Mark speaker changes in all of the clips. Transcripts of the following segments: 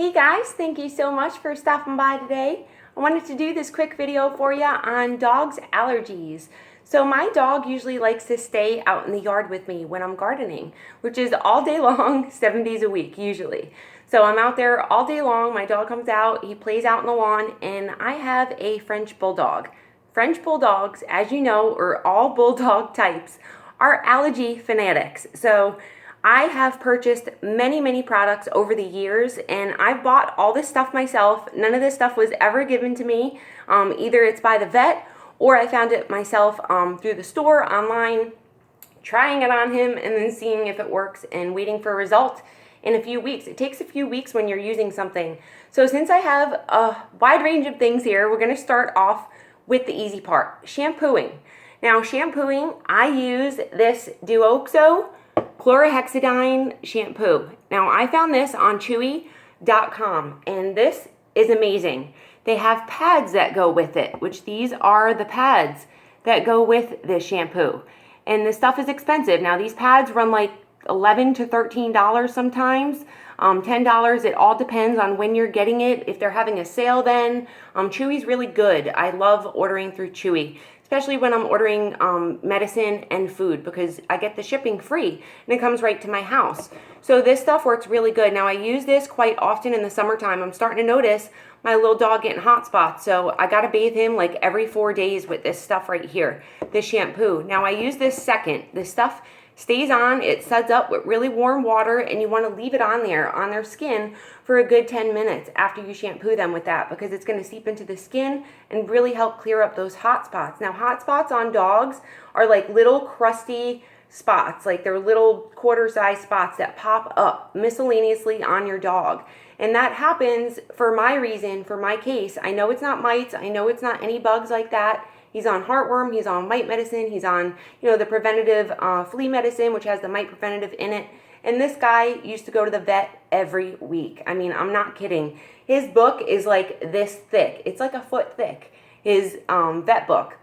Speaker 1: Hey guys, thank you so much for stopping by today. I wanted to do this quick video for you on dogs' allergies. So my dog usually likes to stay out in the yard with me when I'm gardening, which is all day long, 7 days a week usually. So I'm out there all day long, my dog comes out, he plays out in the lawn, and I have a French bulldog. French bulldogs, as you know, or all bulldog types, are allergy fanatics. So I have purchased many products over the years, and I've bought all this stuff myself. None of this stuff was ever given to me. Either it's by the vet or I found it myself through the store, online, trying it on him and then seeing if it works and waiting for a result in a few weeks. It takes a few weeks when you're using something. So since I have a wide range of things here, we're going to start off with the easy part, shampooing. Now shampooing, I use this Duoxo Chlorhexadine shampoo. Now I found this on Chewy.com and this is amazing. They have pads that go with it, which these are the pads that go with this shampoo. And this stuff is expensive. Now these pads run like $11 to $13 sometimes, $10. It all depends on when you're getting it. If they're having a sale then, Chewy's really good. I love ordering through Chewy, especially when I'm ordering medicine and food because I get the shipping free and it comes right to my house. So this stuff works really good. Now I use this quite often in the summertime. I'm starting to notice my little dog getting hot spots, so I gotta bathe him like every 4 days with this stuff right here, this shampoo. Now I use this second. This stuff stays on, it suds up with really warm water, and you want to leave it on there on their skin for a good 10 minutes after you shampoo them with that, because it's going to seep into the skin and really help clear up those hot spots. Now hot spots on dogs are like little crusty spots, like they're little quarter-sized spots that pop up miscellaneously on your dog. And that happens for my reason, for my case. I know it's not mites, I know it's not any bugs like that. He's on heartworm, he's on mite medicine, he's on, the preventative flea medicine, which has the mite preventative in it. And this guy used to go to the vet every week. I mean, I'm not kidding. His book is like this thick. It's like a foot thick, his vet book.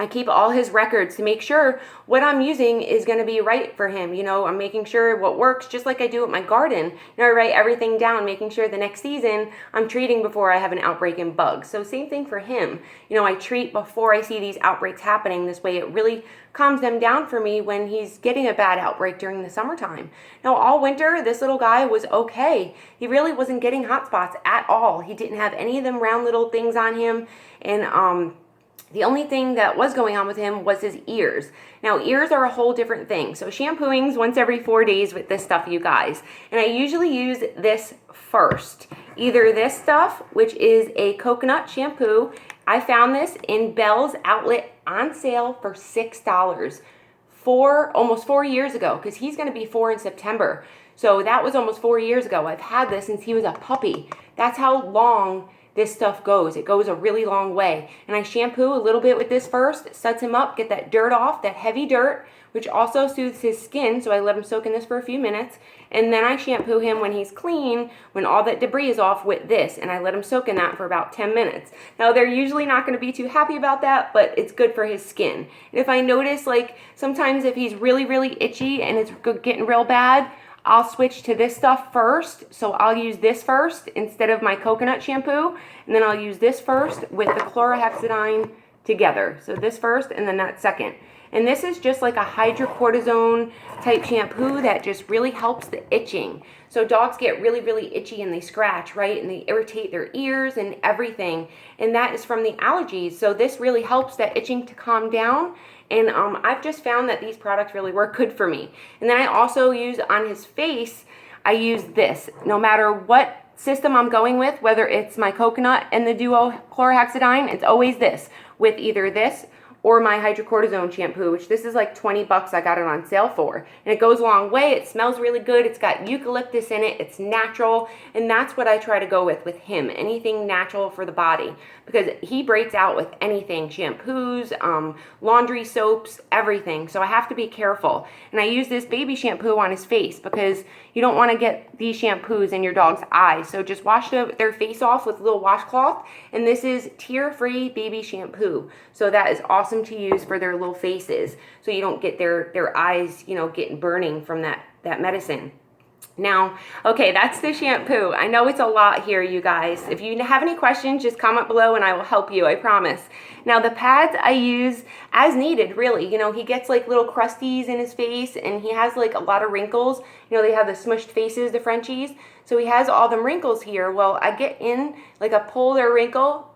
Speaker 1: I keep all his records to make sure what I'm using is going to be right for him. I'm making sure what works, just like I do with my garden. I write everything down, making sure the next season I'm treating before I have an outbreak in bugs. So same thing for him. I treat before I see these outbreaks happening. This way it really calms them down for me when he's getting a bad outbreak during the summertime. Now all winter, this little guy was okay. He really wasn't getting hot spots at all. He didn't have any of them round little things on him. And the only thing that was going on with him was his ears. Now, ears are a whole different thing. So shampooing's once every 4 days with this stuff, you guys. And I usually use this first. Either this stuff, which is a coconut shampoo. I found this in Bell's Outlet on sale for $6 almost 4 years ago, because he's going to be 4 in September. So that was almost 4 years ago. I've had this since he was a puppy. That's how long this stuff goes. It goes a really long way. And I shampoo a little bit with this first, suds him up, get that dirt off, that heavy dirt, which also soothes his skin. So I let him soak in this for a few minutes. And then I shampoo him when he's clean, when all that debris is off, with this. And I let him soak in that for about 10 minutes. Now they're usually not going to be too happy about that, but it's good for his skin. And if I notice, like sometimes if he's really itchy and it's getting real bad, I'll switch to this stuff first. So I'll use this first instead of my coconut shampoo. And then I'll use this first with the chlorhexadine together. So this first and then that second. And this is just like a hydrocortisone type shampoo that just really helps the itching. So dogs get really itchy and they scratch, right? And they irritate their ears and everything. And that is from the allergies. So this really helps that itching to calm down. And I've just found that these products really work good for me. And then I also use on his face, I use this. No matter what system I'm going with, whether it's my coconut and the Duo Chlorhexadine, it's always this, with either this or my hydrocortisone shampoo, which this is like 20 bucks. I got it on sale for. And it goes a long way. It smells really good. It's got eucalyptus in it. It's natural. And that's what I try to go with him. Anything natural for the body. Because he breaks out with anything. Shampoos, laundry soaps, everything. So I have to be careful. And I use this baby shampoo on his face because you don't want to get these shampoos in your dog's eyes. So just wash their face off with a little washcloth. And this is tear-free baby shampoo. So that is awesome to use for their little faces, so you don't get their eyes, getting burning from that medicine. Now, okay, that's the shampoo. I know it's a lot here, you guys. If you have any questions, just comment below and I will help you, I promise. Now, the pads I use as needed, really. You know, he gets like little crusties in his face and he has like a lot of wrinkles. You know, they have the smushed faces, the Frenchies. So he has all them wrinkles here. Well, I get in, like I pull their wrinkle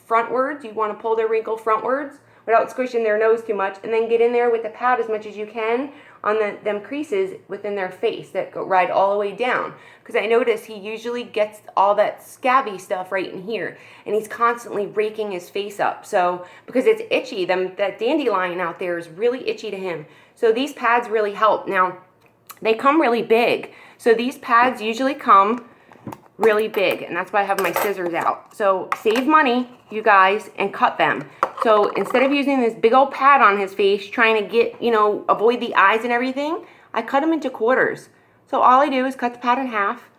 Speaker 1: frontwards. You want to pull their wrinkle frontwards without squishing their nose too much, and then get in there with the pad as much as you can on them creases within their face that go right all the way down. Because I notice he usually gets all that scabby stuff right in here, and he's constantly raking his face up. So because it's itchy, that dandelion out there is really itchy to him. So these pads really help. Now, they come really big. So these pads usually come really big, and that's why I have my scissors out. So save money, you guys, and cut them. So instead of using this big old pad on his face, trying to get, you know, avoid the eyes and everything, I cut them into quarters. So all I do is cut the pad in half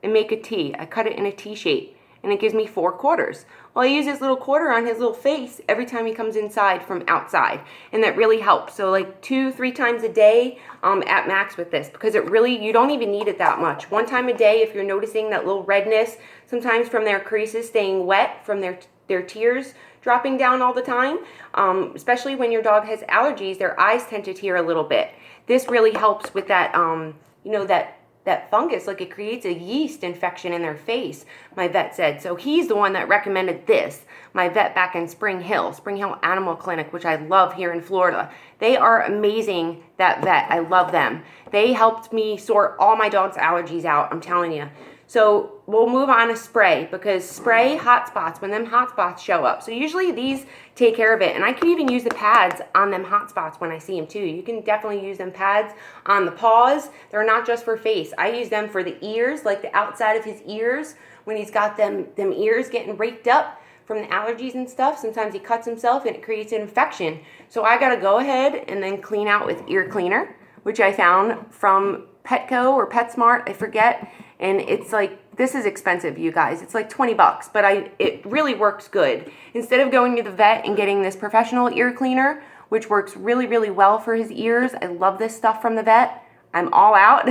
Speaker 1: and make a T. I cut it in a T shape, and it gives me 4 quarters. Well, I use this little quarter on his little face every time he comes inside from outside, and that really helps. So like 2-3 times a day at max with this, because it really, you don't even need it that much. 1 time a day if you're noticing that little redness, sometimes from their creases staying wet from their tears dropping down all the time, especially when your dog has allergies, their eyes tend to tear a little bit. This really helps with that, you know, that fungus, like it creates a yeast infection in their face, my vet said. So he's the one that recommended this, my vet back in Spring Hill Animal Clinic, which I love here in Florida. They are amazing, that vet. I love them. They helped me sort all my dog's allergies out, I'm telling you. So we'll move on to spray, because spray hot spots when them hot spots show up. So usually these take care of it, and I can even use the pads on them hot spots when I see them too. You can definitely use them pads on the paws. They're not just for face. I use them for the ears, like the outside of his ears when he's got them ears getting raked up from the allergies and stuff. Sometimes he cuts himself and it creates an infection. So I gotta go ahead and then clean out with ear cleaner, which I found from Petco or PetSmart, I forget. And it's like, this is expensive, you guys. It's like 20 bucks, but it really works good. Instead of going to the vet and getting this professional ear cleaner, which works really, really well for his ears, I love this stuff from the vet. I'm all out.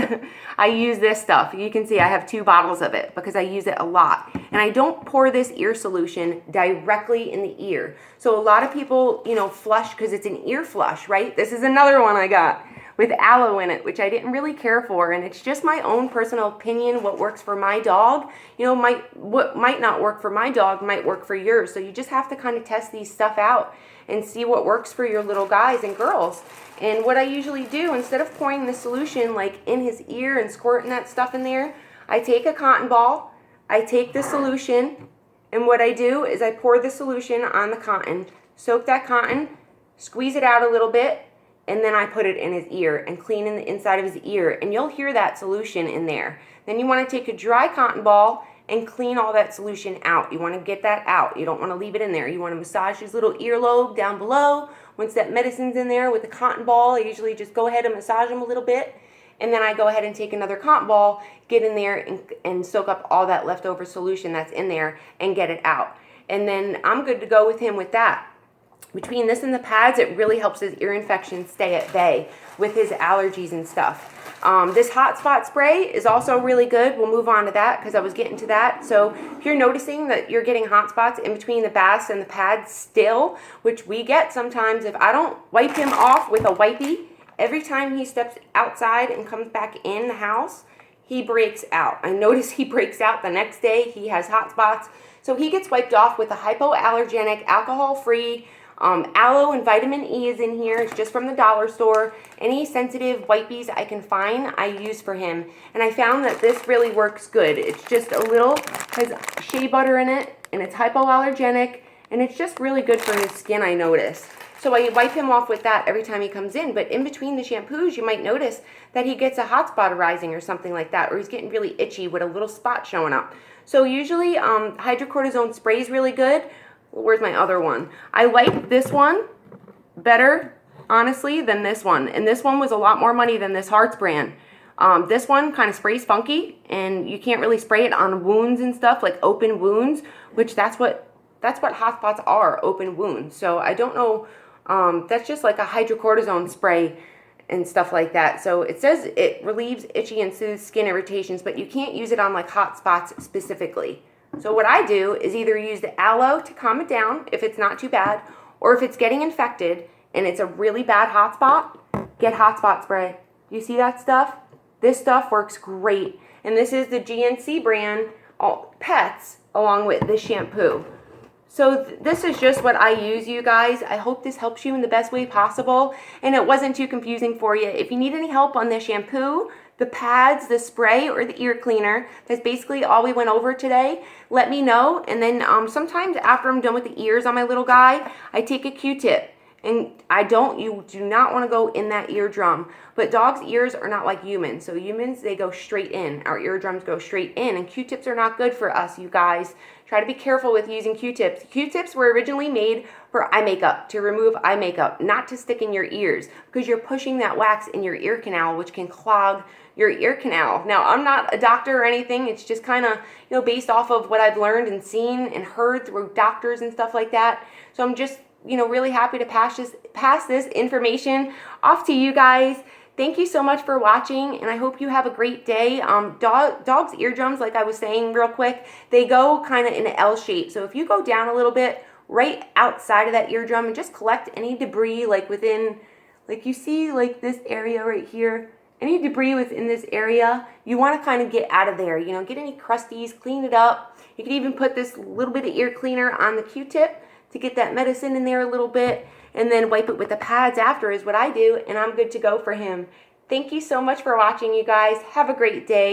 Speaker 1: I use this stuff. You can see I have 2 bottles of it because I use it a lot. And I don't pour this ear solution directly in the ear. So a lot of people, you know, flush because it's an ear flush, right? This is another one I got with aloe in it, which I didn't really care for, and it's just my own personal opinion. What works for my dog, you know, what might not work for my dog might work for yours. So you just have to kind of test these stuff out and see what works for your little guys and girls. And what I usually do, instead of pouring the solution like in his ear and squirting that stuff in there, I take a cotton ball, I take the solution, and what I do is I pour the solution on the cotton, soak that cotton, squeeze it out a little bit, and then I put it in his ear and clean in the inside of his ear, and you'll hear that solution in there. Then you want to take a dry cotton ball and clean all that solution out. You want to get that out. You don't want to leave it in there. You want to massage his little earlobe down below. Once that medicine's in there with the cotton ball, I usually just go ahead and massage him a little bit, and then I go ahead and take another cotton ball, get in there and soak up all that leftover solution that's in there and get it out. And then I'm good to go with him with that. Between this and the pads, it really helps his ear infections stay at bay with his allergies and stuff. This hot spot spray is also really good. We'll move on to that because I was getting to that. So if you're noticing that you're getting hot spots in between the baths and the pads still, which we get sometimes, if I don't wipe him off with a wipey, every time he steps outside and comes back in the house, he breaks out. I notice he breaks out the next day. He has hot spots. So he gets wiped off with a hypoallergenic, alcohol-free, aloe and vitamin E is in here. It's just from the dollar store. Any sensitive wipies I can find, I use for him. And I found that this really works good. It's just a little, has shea butter in it, and it's hypoallergenic, and it's just really good for his skin, I notice. So I wipe him off with that every time he comes in. But in between the shampoos, you might notice that he gets a hot spot arising or something like that, or he's getting really itchy with a little spot showing up. So usually hydrocortisone spray is really good. Where's my other one? I like this one better, honestly, than this one. And this one was a lot more money than this Hearts brand. This one kind of sprays funky, and you can't really spray it on wounds and stuff, like open wounds, which that's what hot spots are, open wounds. So I don't know, that's just like a hydrocortisone spray. and stuff like that. So it says it relieves itchy and soothes skin irritations, but you can't use it on like hot spots specifically. So what I do is either use the aloe to calm it down if it's not too bad, or if it's getting infected and it's a really bad hot spot, get hot spot spray. You see that stuff? This stuff works great. And this is the GNC brand Pets along with this shampoo. So this is just what I use, you guys. I hope this helps you in the best way possible and it wasn't too confusing for you. If you need any help on the shampoo, the pads, the spray, or the ear cleaner, that's basically all we went over today, let me know. And then sometimes after I'm done with the ears on my little guy, I take a Q-tip. And you do not want to go in that eardrum. But dogs' ears are not like humans. So humans, they go straight in. Our eardrums go straight in. And Q-tips are not good for us, you guys. Try to be careful with using Q-tips. Q-tips were originally made for eye makeup, to remove eye makeup, not to stick in your ears. Because you're pushing that wax in your ear canal, which can clog your ear canal. Now, I'm not a doctor or anything. It's just kind of, based off of what I've learned and seen and heard through doctors and stuff like that. So I'm just really happy to pass this information off to you guys. Thank you so much for watching, and I hope you have a great day. Dogs' eardrums, like I was saying real quick, they go kind of in an L shape. So if you go down a little bit right outside of that eardrum and just collect any debris like within, like you see like this area right here, any debris within this area, you want to kind of get out of there. Get any crusties, clean it up. You can even put this little bit of ear cleaner on the Q-tip to get that medicine in there a little bit, and then wipe it with the pads after is what I do, and I'm good to go for him. Thank you so much for watching, you guys. Have a great day.